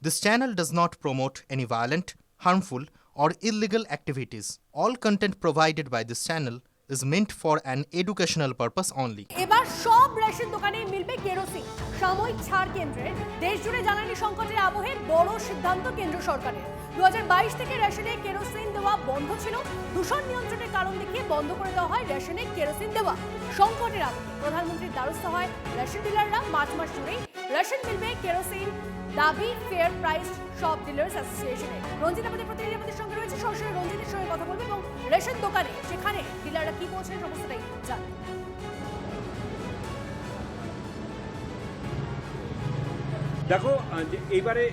This channel does not promote any violent, harmful, or illegal activities. All content provided by this channel is meant for an educational purpose only. এবার সব ration দোকানে মিলবে kerosene. সাময়িক ছাড় কেন্দ্রে দেশজুড়ে জ্বালানি সংকটের আবহে বড় সিদ্ধান্ত কেন্দ্র সরকারের। 2022 থেকে রেশনে কেরোসিন দেওয়া বন্ধ ছিল। দূষণ নিয়ন্ত্রণের কারণ দেখিয়ে বন্ধ করে দেওয়া হয় রেশনে কেরোসিন দেওয়া। সংকটের আবহে প্রধানমন্ত্রীর দ্বারস্থ হয় রেশন ডিলাররা। মার্চ মাস জুড়েই রেশন মিলবে কেরোসিন দাবি ফেয়ার প্রাইস শপ ডিলার্স অ্যাসোসিয়েশনের। রঞ্জিত আমাদের প্রতিনিধি আমাদের সঙ্গে রয়েছে, সরাসরি রঞ্জিতের সঙ্গে কথা বলবো এবং রেশন দোকানে সেখানে ডিলাররা কি বলছেন সমস্তটাই জানবো। দেখো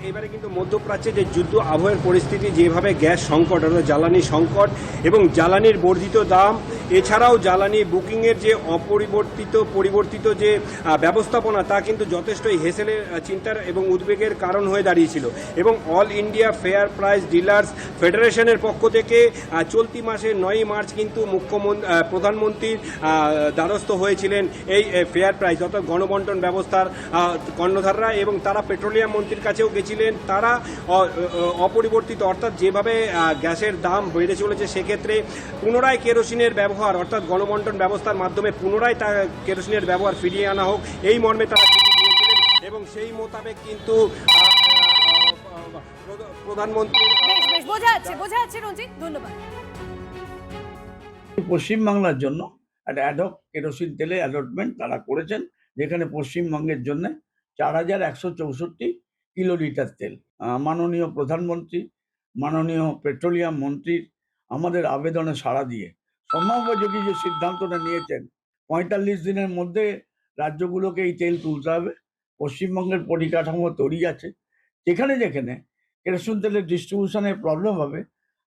এবারে কিন্তু মধ্যপ্রাচ্যে যে যুদ্ধ আবহের পরিস্থিতি, যেভাবে গ্যাস সংকট অর্থাৎ জ্বালানি সংকট এবং জ্বালানির বর্ধিত দাম, এছাড়াও জ্বালানি বুকিংয়ের যে পরিবর্তিত যে ব্যবস্থাপনা, তা কিন্তু যথেষ্টই হেসেলের চিন্তার এবং উদ্বেগের কারণ হয়ে দাঁড়িয়েছিল। এবং all India fair price dealers ফেডারেশনের পক্ষ থেকে চলতি মাসের 9 মার্চ কিন্তু প্রধানমন্ত্রীর দ্বারস্থ হয়েছিলেন এই ফেয়ার প্রাইস অর্থাৎ গণবন্টন ব্যবস্থার কর্ণধাররা, এবং তারা পেট্রোলিয়াম মন্ত্রীর কাছেও গেছিলেন। তারা অপরিবর্তিত অর্থাৎ যেভাবে গ্যাসের দাম বেড়ে চলেছে, সেক্ষেত্রে পুনরায় কেরোসিনের ব্যবহার অর্থাৎ গণবন্টন ব্যবস্থার মাধ্যমে পুনরায় তা কেরোসিনের ব্যবহার ফিরিয়ে আনা হোক, এই মর্মে তারা চিঠি দিয়েছিলেন। এবং সেই মোতাবেক কিন্তু প্রধানমন্ত্রী বোঝা যাচ্ছে রঞ্জিত, ধন্যবাদ। পশ্চিমবাংলার জন্য একটা অ্যাডহক কেরোসিন তেলে অ্যালটমেন্ট তারা করেছেন, যেখানে পশ্চিমবঙ্গের জন্য 4164 কিলোলিটার তেল। মাননীয় প্রধানমন্ত্রী, মাননীয় পেট্রোলিয়াম মন্ত্রীর আমাদের আবেদনে সাড়া দিয়ে সময়োপযোগী যে সিদ্ধান্তটা নিয়েছেন, 45 দিনের মধ্যে রাজ্যগুলোকে এই তেল তুলতে হবে। পশ্চিমবঙ্গের পরিকাঠামো তৈরি আছে, যেখানে যেখানে কেরোসিন তেলের ডিস্ট্রিবিউশনের প্রবলেম হবে,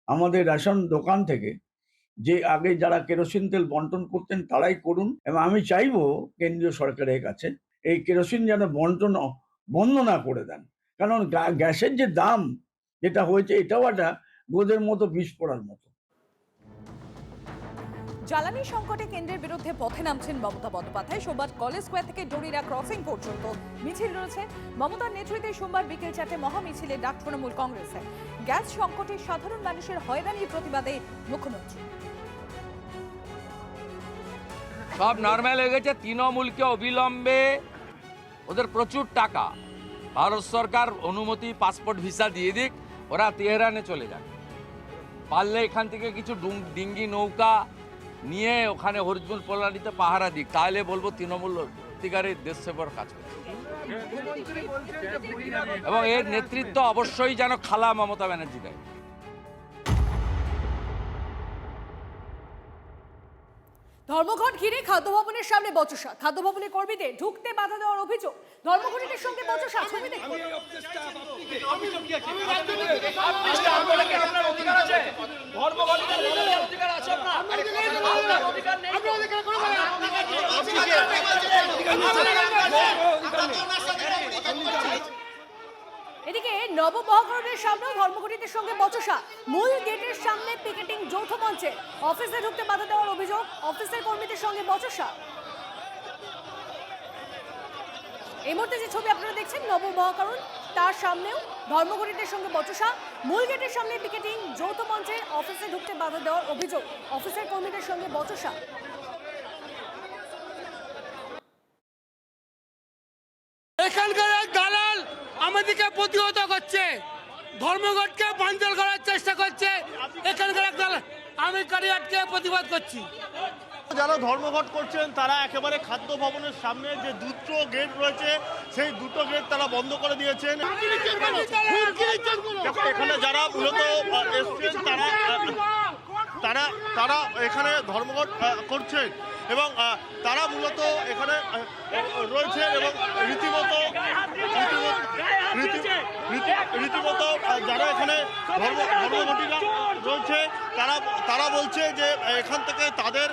আমাদের রেশন দোকান থেকে যে আগে যারা কেরোসিন তেল বন্টন করতেন তারাই করুন। এবং আমি চাইবো কেন্দ্রীয় সরকারের কাছে এই কেরোসিন যেন বন্টন বন্ধ না করে দেন, কারণ গ্যাসের যে দাম যেটা হয়েছে, এটাও একটা গোদের মতো বিষ পড়ার মতো। জ্বালানি সংকটে কেন্দ্রের বিরুদ্ধে পথে নামছেন মমতা বন্দ্যোপাধ্যায়। সোমবার কলেজ স্কোয়ার থেকে ডোরিরা ক্রসিং পর্যন্ত মিছিল রয়েছে। মমতার নেতৃত্বে সোমবার বিকেল 4টে মহামিছিলে ডাক তৃণমূল কংগ্রেসে। গ্যাস সংকটে সাধারণ মানুষের হয়রানির প্রতিবাদে মুখ্যমন্ত্রী। সব নর্মাল হয়ে গেছে। তৃণমূলকে অবিলম্বে, ওদের প্রচুর টাকা, ভারত সরকার অনুমতি পাসপোর্ট ভিসা দিয়ে দিক, ওরা তেহরানে চলে যাক। পারলে এখান থেকে কিছু ডিঙ্গি নৌকা নিয়ে ওখানে হরিজুল পোলারিতে পাহারা দিক, তাহলে বলবো তৃণমূল সত্যিকারের দেশ সেবার কাজ করছে। এবং এর নেতৃত্ব অবশ্যই যেন খালা মমতা ব্যানার্জি দেয়। ধর্মঘট ঘিরে খাদ্য ভবনের সামনে বচসা। খাদ্য ভবনের কর্মীদের ঢুকতে বাধা দেওয়ার অভিযোগ। ধর্মঘটের সঙ্গে বচসা। ছবি দেখুন। এদিকে নবমহাকরণের সামনেও ধর্মঘটীদের সঙ্গে বচসা। মূল গেটের সামনে পিকেটিং যৌথ মঞ্চে। অফিসে ঢুকতে বাধা দেওয়ার অভিযোগ। অফিসের কর্মীদের সঙ্গে বচসা। এই মুহূর্তে যে ছবি আপনারা দেখছেন নবমহাকরণ, তার সামনেও ধর্মঘটীদের সঙ্গে বচসা। মূল গেটের সামনে পিকেটিং যৌথ মঞ্চে। অফিসে ঢুকতে বাধা দেওয়ার অভিযোগ। অফিসের কর্মীদের সঙ্গে বচসা। এখানকার এক দালাল আমাদেরকে প্রতিহত করছে, ধর্মঘটকে বানচাল করার চেষ্টা করছে। এখানকার এক দালাল, আমি কারিয়াটকে প্রতিবাদ করছি। যারা ধর্মঘট করছেন তারা একেবারে খাদ্য ভবনের সামনে যে দুটো গেট রয়েছে, সেই দুটো গেট তারা বন্ধ করে দিয়েছেন। এখানে যারা মূলত এসছেন তারা এখানে ধর্মঘট করছেন এবং তারা মূলত এখানে রয়েছেন এবং রীতিমতো যারা এখানে ধর্মঘটীরা রয়েছে তারা বলছে যে এখান থেকে তাদের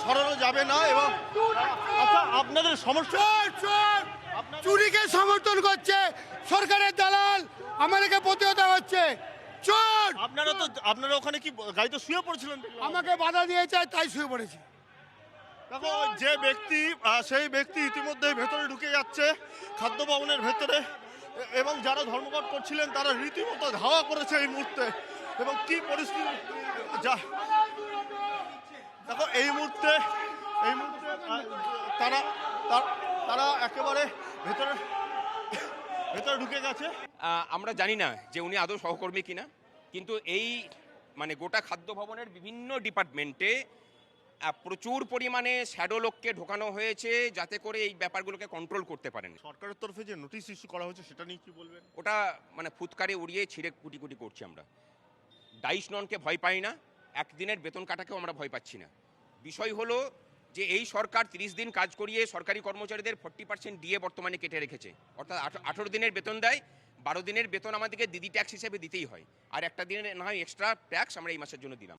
সরানো যাবে না। এবং আচ্ছা, আপনাদের সমস্যা, চুরিকে সমর্থন করছে সরকারের দালাল, আমাদেরকে প্রতিহত হচ্ছে। চোর! আপনারা ওখানে কি গাড়িতে শুয়ে পড়েছিলেন? আমাকে বাধা দিয়েছে, তাই শুয়ে পড়েছি। দেখো, যে ব্যক্তি সেই ব্যক্তি ইতিমধ্যে ভেতরে ঢুকে যাচ্ছে খাদ্য ভবনের ভেতরে। এবং যারা ধর্মঘট করছিলেন তারা রীতিমতো ধাওয়া করেছে এই মুহূর্তে। এবং কি পরিস্থিতি যা দেখো এই মুহূর্তে তারা তারা একেবারে ভেতরে ঢুকে গেছে। আমরা জানি না যে উনি আদৌ সহকর্মী কিনা, কিন্তু এই মানে গোটা খাদ্য ভবনের বিভিন্ন ডিপার্টমেন্টে প্রচুর পরিমাণে শ্যাডো লোককে ঢোকানো হয়েছে যাতে করে এই ব্যাপারগুলোকে কন্ট্রোল করতে পারেন। সরকারের তরফে যে নোটিশ ইস্যু করা হয়েছে সেটা নিয়ে কি বলবেন? ওটা মানে ফুৎকারে উড়িয়ে ছিঁড়ে কুটি কুটি করছি আমরা। ডাইশ ননকে ভয় পাই না, একদিনের বেতন কাটাকেও আমরা ভয় পাচ্ছি না। বিষয় হলো যে এই সরকার 30 দিন কাজ করিয়ে সরকারি কর্মচারীদের 40% দিয়ে বর্তমানে কেটে রেখেছে, অর্থাৎ 18 দিনের বেতন দেয়, 12 দিনের বেতন আমাদেরকে দিদি ট্যাক্স হিসেবে দিতেই হয়, আর একটা দিনের না হয় এক্সট্রা ট্যাক্স আমরা এই মাসের জন্য দিলাম।